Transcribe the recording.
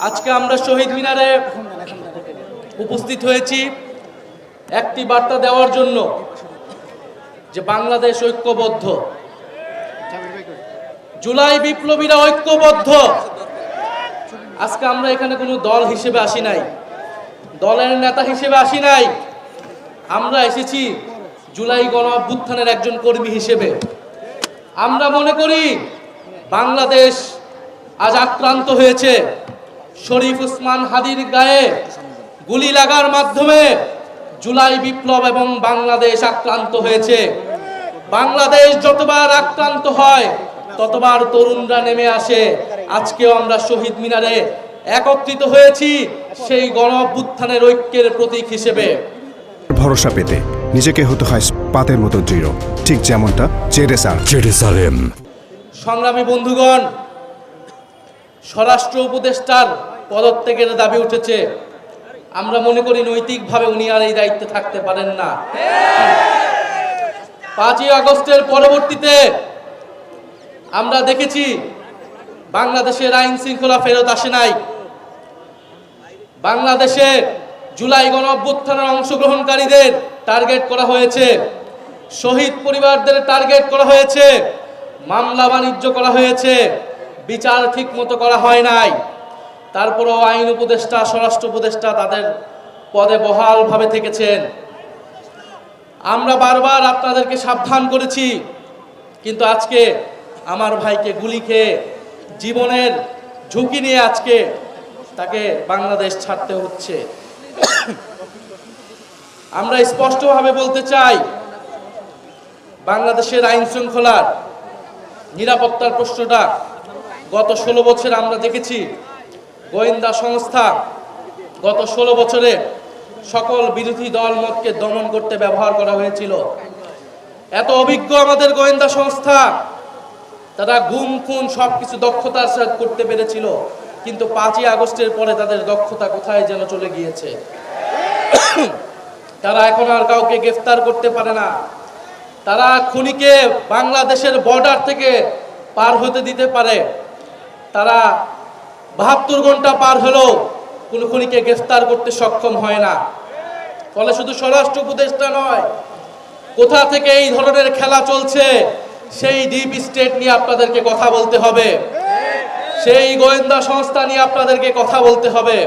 আজকে আমরা শহীদ মিনারে উপস্থিত হয়েছি একটি বার্তা দেওয়ার জন্য যে বাংলাদেশ ঐক্যবদ্ধ, জুলাই বিপ্লবীরা ঐক্যবদ্ধ। আজকে আমরা এখানে কোনো দল হিসেবে আসি নাই, দলের নেতা হিসেবে আসি নাই। আমরা এসেছি জুলাই গণ অভ্যুত্থানের একজন কর্মী হিসেবে। আমরা মনে করি বাংলাদেশ আজ আক্রান্ত হয়েছে। শরীফ ওসমান হাদির গায়ে গুলি লাগার মাধ্যমে জুলাই বিপ্লব এবং বাংলাদেশ আক্রান্ত হয়েছে। বাংলাদেশ যতবার আক্রান্ত হয় ততবার তরুণরা নেমে আসে। আজকেও আমরা শহীদ মিনারে একত্রিত হয়েছি সেই গণ অভ্যুত্থানের ঐক্যের প্রতীক হিসেবে। ভরসা পেতে নিজেকে হতে হয় পাতের মতো দৃঢ়, ঠিক যেমনটা জেরুসালেম। সংগ্রামী বন্ধুগণ, স্বরাষ্ট্র উপদেষ্টার পদত্যাগের দাবি উঠেছে। আমরা মনে করি নৈতিকভাবে উনি আর এই দায়িত্বে থাকতে পারেন না। 5ই আগস্টের পরবর্তীতে আমরা দেখেছি বাংলাদেশের আইন শৃঙ্খলা ফেরত আসে নাই। বাংলাদেশে জুলাই গণ অভ্যুত্থানের অংশগ্রহণকারীদের টার্গেট করা হয়েছে, শহীদ পরিবারদের টার্গেট করা হয়েছে, মামলা বাণিজ্য করা হয়েছে, বিচার ঠিক মতো করা হয় নাই। তারপরেও আইন উপদেষ্টা, স্বরাষ্ট্র উপদেষ্টা তাদের পদে বহালভাবে থেকেছেন। আমরা বারবার আপনাদেরকে সাবধান করেছি, কিন্তু আজকে আমার ভাইকে গুলি খেয়ে জীবনের ঝুঁকি নিয়ে আজকে তাকে বাংলাদেশ ছাড়তে হচ্ছে। আমরা স্পষ্টভাবে বলতে চাই, বাংলাদেশের আইন শৃঙ্খলার নিরাপত্তার প্রশ্নটা গত 16 বছরে আমরা দেখেছি গোয়েন্দা সংস্থা গত 16 বছরে সকল বিরোধী দল মতকে দমন করতে ব্যবহার করা হয়েছিল। এত অভিজ্ঞ আমাদের গোয়েন্দা সংস্থা, তারা গুম খুন সবকিছু দক্ষতার সাথে করতে পেরেছিল, কিন্তু 5ই আগস্টের পরে তাদের দক্ষতা কোথায় যেন চলে গিয়েছে। তারা এখন আর কাউকে গ্রেফতার করতে পারে না। তারা খুনিকে বাংলাদেশের বর্ডার থেকে পার হতে দিতে পারে। তারা 72 ঘন্টা পার হলেও কোনো খুনিকে গ্রেফতার করতে সক্ষম হয় না। ফলে শুধু স্বরাষ্ট্র উপদেষ্টা নয়, কোথা থেকে এই ধরনের খেলা চলছে সেই ডিপ স্টেট নিয়ে আপনাদেরকে কথা বলতে হবে, সেই গোয়েন্দা সংস্থা নিয়ে আপনাদেরকে কথা বলতে হবে।